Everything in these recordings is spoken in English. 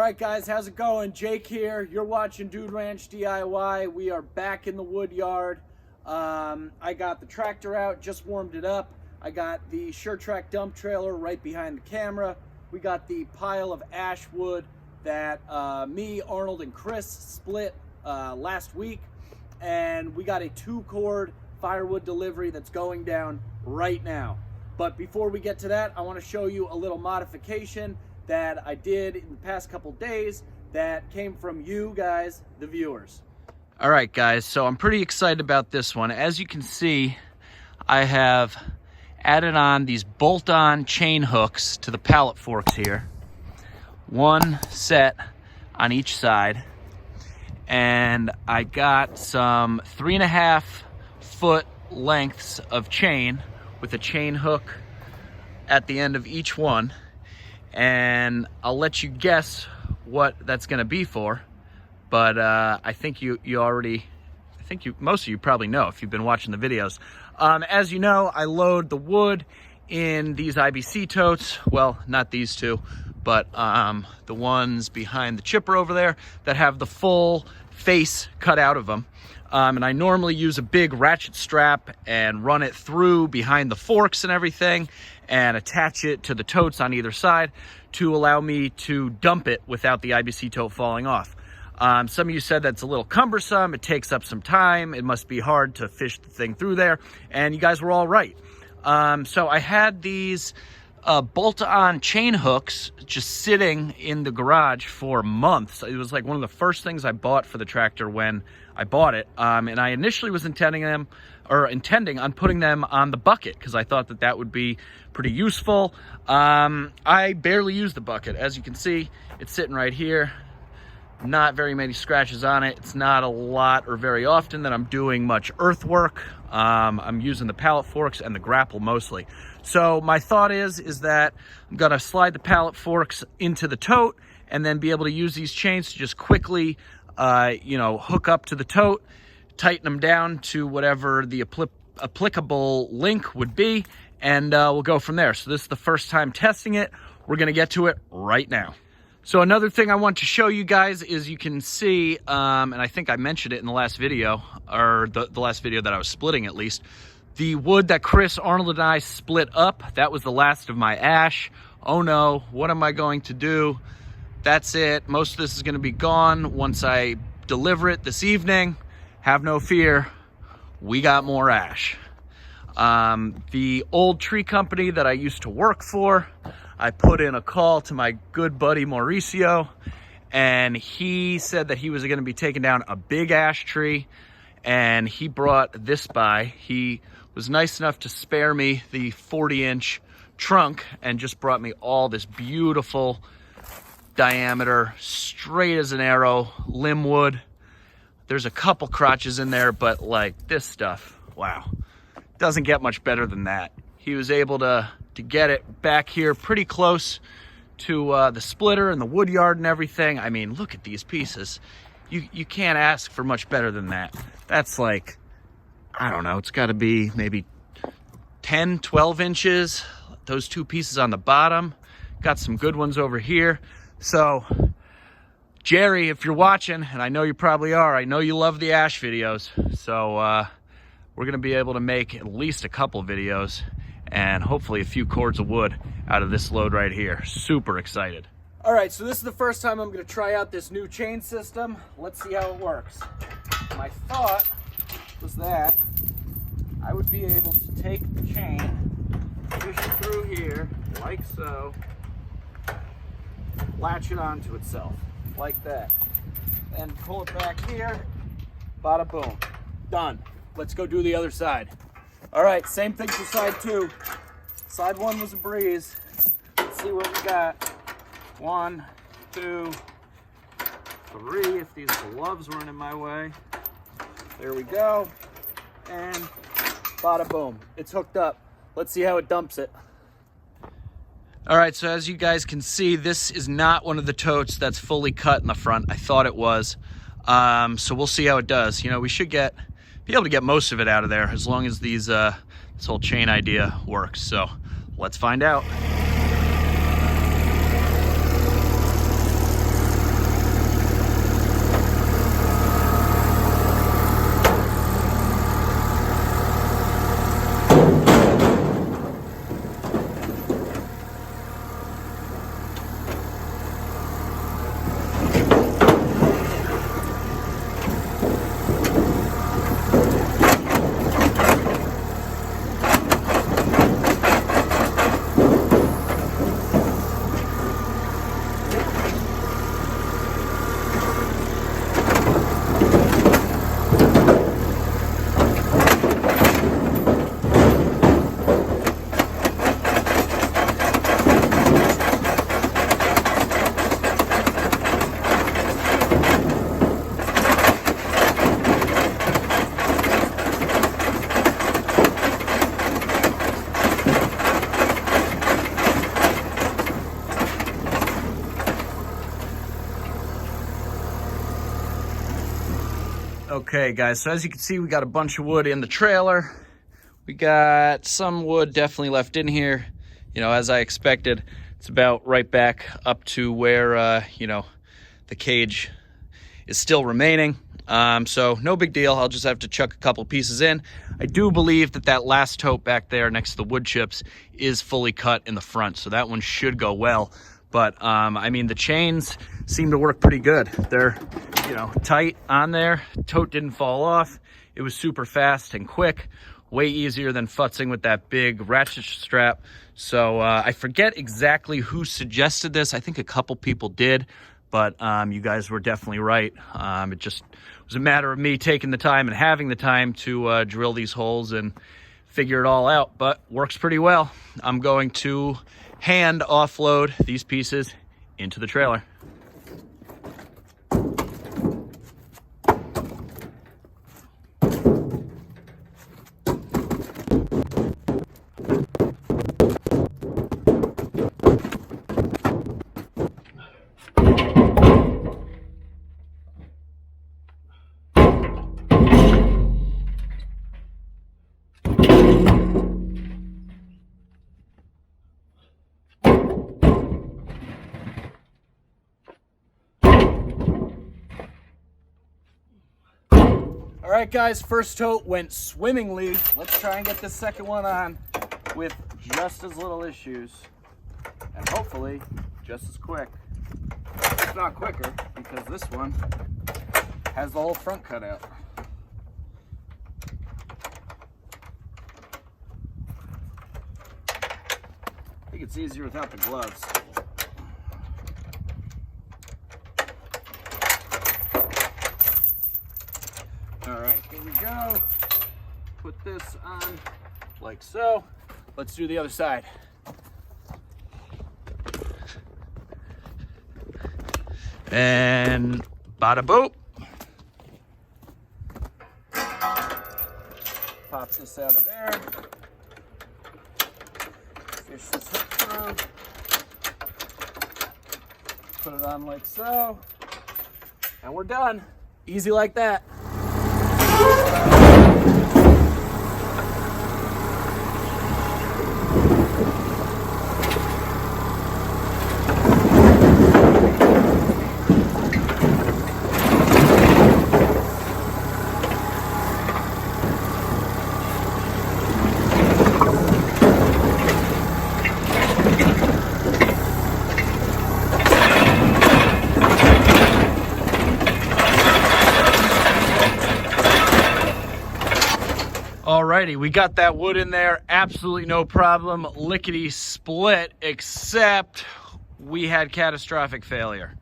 Alright guys, how's it going? Jake here. You're watching Dude Ranch DIY. We are back in the wood yard. I got the tractor out, just warmed it up. I got the Sure Trac dump trailer right behind the camera. We got the pile of ash wood that me, Arnold, and Chris split last week. And we got a 2-cord firewood delivery that's going down right now. But before we get to that, I want to show you a little modification that I did in the past couple days that came from you guys, the viewers. All right, guys, so I'm pretty excited about this one. As you can see, I have added on these bolt-on chain hooks to the pallet forks here. One set on each side. And I got some 3.5 foot lengths of chain with a chain hook at the end of each one. And I'll let you guess what that's going to be for, but I think most of you probably know if you've been watching the videos. As you know, I load the wood in these IBC totes. Well, not these two, but the ones behind the chipper over there that have the full face cut out of them. And I normally use a big ratchet strap and run it through behind the forks and everything and attach it to the totes on either side to allow me to dump it without the IBC tote falling off. Some of you said that's a little cumbersome. It takes up some time. It must be hard to fish the thing through there. And you guys were all right. So I had these bolt-on chain hooks just sitting in the garage for months. It was like one of the first things I bought for the tractor when I bought it. And I initially was intending on putting them on the bucket because I thought that would be pretty useful. I barely use the bucket. As you can see, it's sitting right here. Not very many scratches on it. It's not a lot or very often that I'm doing much earthwork. I'm using the pallet forks and the grapple mostly. So my thought is that I'm gonna slide the pallet forks into the tote and then be able to use these chains to just quickly hook up to the tote, tighten them down to whatever the applicable link would be, and we'll go from there. So this is the first time testing it. We're gonna get to it right now. So another thing I want to show you guys is you can see, and I think I mentioned it in the last video, or the last video that I was splitting at least, the wood that Chris, Arnold, and I split up. That was the last of my ash. Oh no, what am I going to do? That's it. Most of this is gonna be gone once I deliver it this evening. Have no fear, we got more ash. The old tree company that I used to work for, I put in a call to my good buddy Mauricio, and he said that he was going to be taking down a big ash tree, and he brought this by. He was nice enough to spare me the 40-inch trunk and just brought me all this beautiful diameter, straight as an arrow limb wood. There's a couple crotches in there, but like this stuff, wow, doesn't get much better than that. He was able to get it back here pretty close to the splitter and the wood yard and everything. I mean, look at these pieces. You can't ask for much better than that. That's like, I don't know, it's got to be maybe 10, 12 inches. Those two pieces on the bottom. Got some good ones over here. So, Jerry, if you're watching, and I know you probably are, I know you love the ash videos. So, we're going to be able to make at least a couple videos and hopefully a few cords of wood out of this load right here. Super excited. All right, so this is the first time I'm gonna try out this new chain system. Let's see how it works. My thought was that I would be able to take the chain, push it through here, like so, latch it onto itself, like that. And pull it back here, bada boom, done. Let's go do the other side. All right, same thing for side 2. Side 1 was a breeze. Let's see what we got. 1, 2, 3, if these gloves weren't in my way. There we go. And bada boom, it's hooked up. Let's see how it dumps it. All right, so as you guys can see, this is not one of the totes that's fully cut in the front. I thought it was. So we'll see how it does. You know, we should be able to get most of it out of there as long as this whole chain idea works. So let's find out. Okay guys, so as you can see, we got a bunch of wood in the trailer. We got some wood definitely left in here. You know, as I expected, it's about right back up to where, you know, the cage is still remaining. So no big deal. I'll just have to chuck a couple pieces in. I do believe that that last tote back there next to the wood chips is fully cut in the front, so that one should go well. But I mean, the chains seem to work pretty good. They're, you know, tight on there. Tote didn't fall off. It was super fast and quick, way easier than futzing with that big ratchet strap. So I forget exactly who suggested this. I think a couple people did, but you guys were definitely right. It just was a matter of me taking the time and having the time to drill these holes and figure it all out, but works pretty well. I'm going to hand offload these pieces into the trailer. All right, guys, first tote went swimmingly. Let's try and get this second one on with just as little issues and hopefully just as quick. If not quicker, because this one has the whole front cut out. I think it's easier without the gloves. All right, here we go. Put this on like so. Let's do the other side. And bada boop. Pop this out of there. Fish this hook through. Put it on like so. And we're done. Easy like that. Alrighty, we got that wood in there, absolutely no problem, lickety split, except we had catastrophic failure.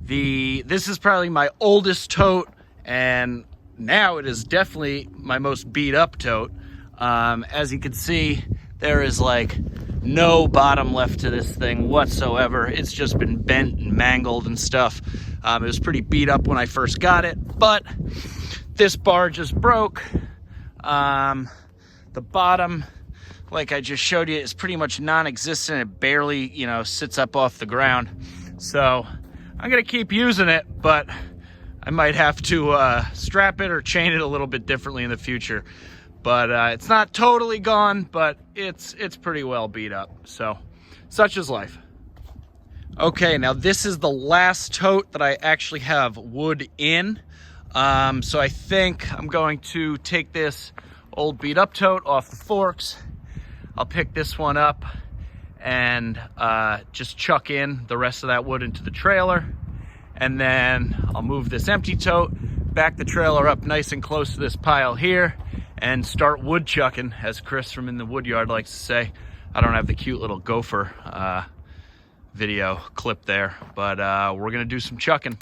This is probably my oldest tote, and now it is definitely my most beat up tote. As you can see, there is like no bottom left to this thing whatsoever. It's just been bent and mangled and stuff. It was pretty beat up when I first got it, but this bar just broke. The bottom, like I just showed you, is pretty much non-existent. It barely, you know, sits up off the ground. So I'm gonna keep using it, but I might have to strap it or chain it a little bit differently in the future. But it's not totally gone, but it's pretty well beat up. So such is life. Okay, now this is the last tote that I actually have wood in. So I think I'm going to take this old beat up tote off the forks. I'll pick this one up and just chuck in the rest of that wood into the trailer. And then I'll move this empty tote, back the trailer up nice and close to this pile here, and start wood chucking, as Chris from In the Woodyard likes to say. I don't have the cute little gopher video clip there, but we're gonna do some chucking.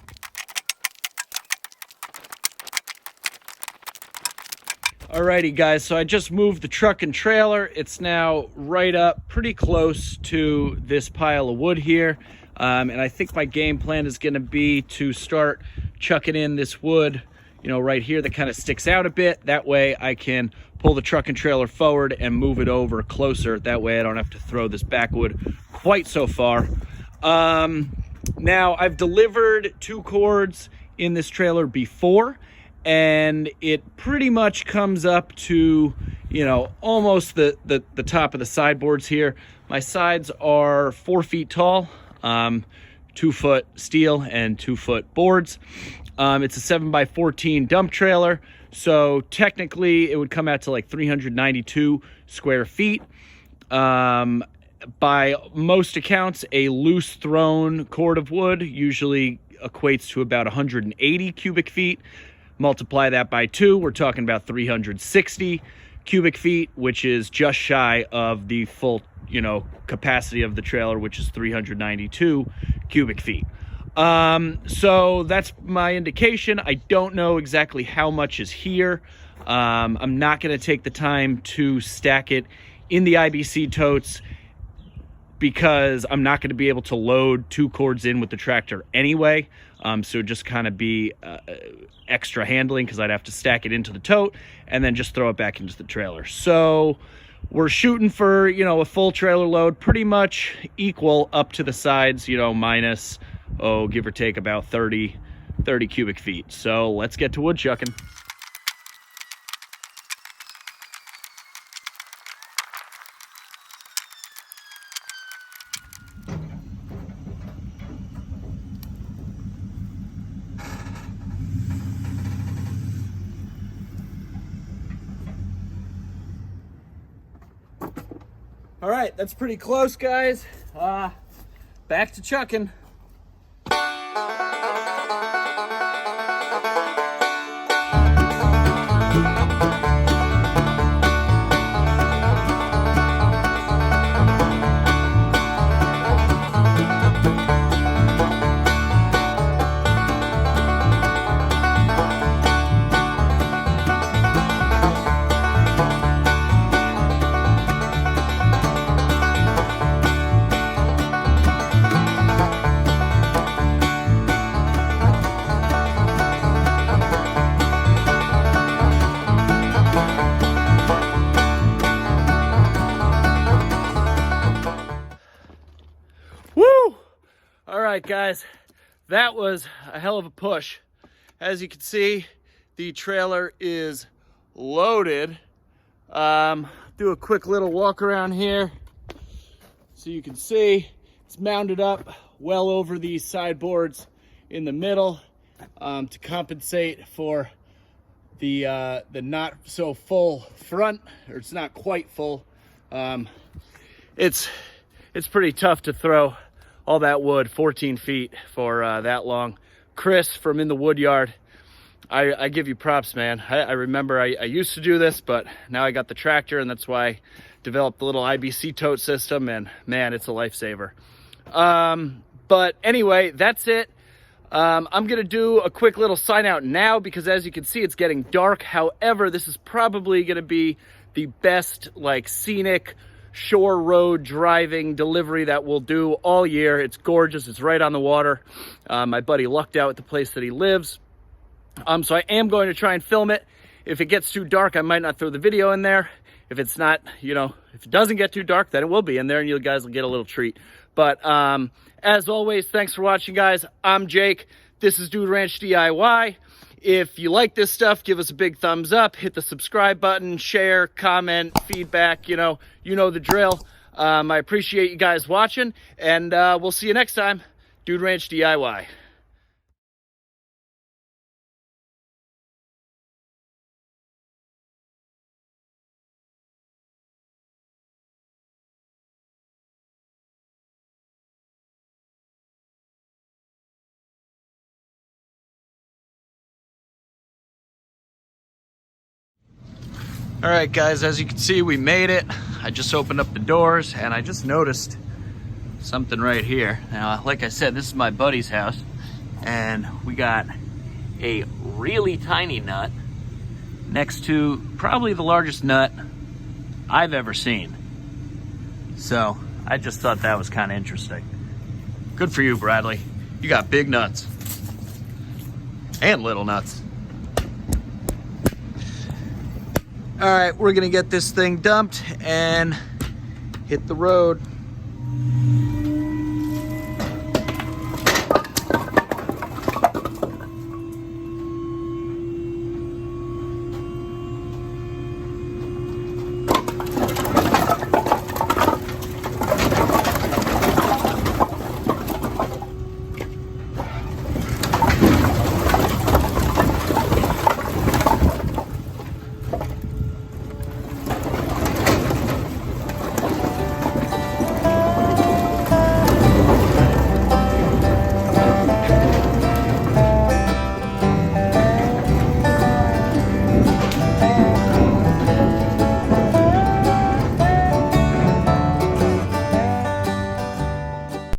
Alrighty guys, so I just moved the truck and trailer. It's now right up pretty close to this pile of wood here. And I think my game plan is gonna be to start chucking in this wood, you know, right here that kind of sticks out a bit. That way I can pull the truck and trailer forward and move it over closer. That way I don't have to throw this backwood quite so far. Now I've delivered 2 cords in this trailer before, and it pretty much comes up to, you know, almost the top of the sideboards here. My sides are 4 feet tall, 2-foot steel and 2-foot boards. It's a 7x14 dump trailer, so technically it would come out to like 392 square feet. By most accounts, a loose thrown cord of wood usually equates to about 180 cubic feet. Multiply that by 2, we're talking about 360 cubic feet, which is just shy of the full, you know, capacity of the trailer, which is 392 cubic feet. So that's my indication. I don't know exactly how much is here. I'm not going to take the time to stack it in the IBC totes because I'm not going to be able to load 2 cords in with the tractor anyway. So just kind of be extra handling because I'd have to stack it into the tote and then just throw it back into the trailer. So we're shooting for, you know, a full trailer load, pretty much equal up to the sides, you know, minus, give or take about 30 cubic feet. So let's get to wood chucking. All right, that's pretty close, guys. Back to chucking. All right, guys, that was a hell of a push. As you can see, the trailer is loaded. Do a quick little walk around here so you can see it's mounted up well over these sideboards in the middle to compensate for the not so full front, or it's not quite full. It's pretty tough to throw all that wood 14 feet for that long. Chris from In the Wood Yard, I give you props, man. I remember I used to do this, but now I got the tractor, and that's why I developed the little IBC tote system, and man, it's a lifesaver. But anyway, that's it. I'm gonna do a quick little sign out now because as you can see, it's getting dark. However, this is probably gonna be the best like scenic shore road driving delivery that we'll do all year. It's gorgeous. It's right on the water. My buddy lucked out at the place that he lives. So I am going to try and film it. If it gets too dark, I might not throw the video in there. If it's not, you know, if it doesn't get too dark, then it will be in there and you guys will get a little treat. But as always, thanks for watching, guys. I'm Jake. This is Dude Ranch DIY. If you like this stuff, give us a big thumbs up, hit the subscribe button, share, comment, feedback, you know the drill. I appreciate you guys watching, and we'll see you next time. Dude Ranch DIY. All right, guys, as you can see, we made it. I just opened up the doors and I just noticed something right here. Now, like I said, this is my buddy's house, and we got a really tiny nut next to probably the largest nut I've ever seen. So I just thought that was kind of interesting. Good for you, Bradley. You got big nuts and little nuts. All right, we're gonna get this thing dumped and hit the road.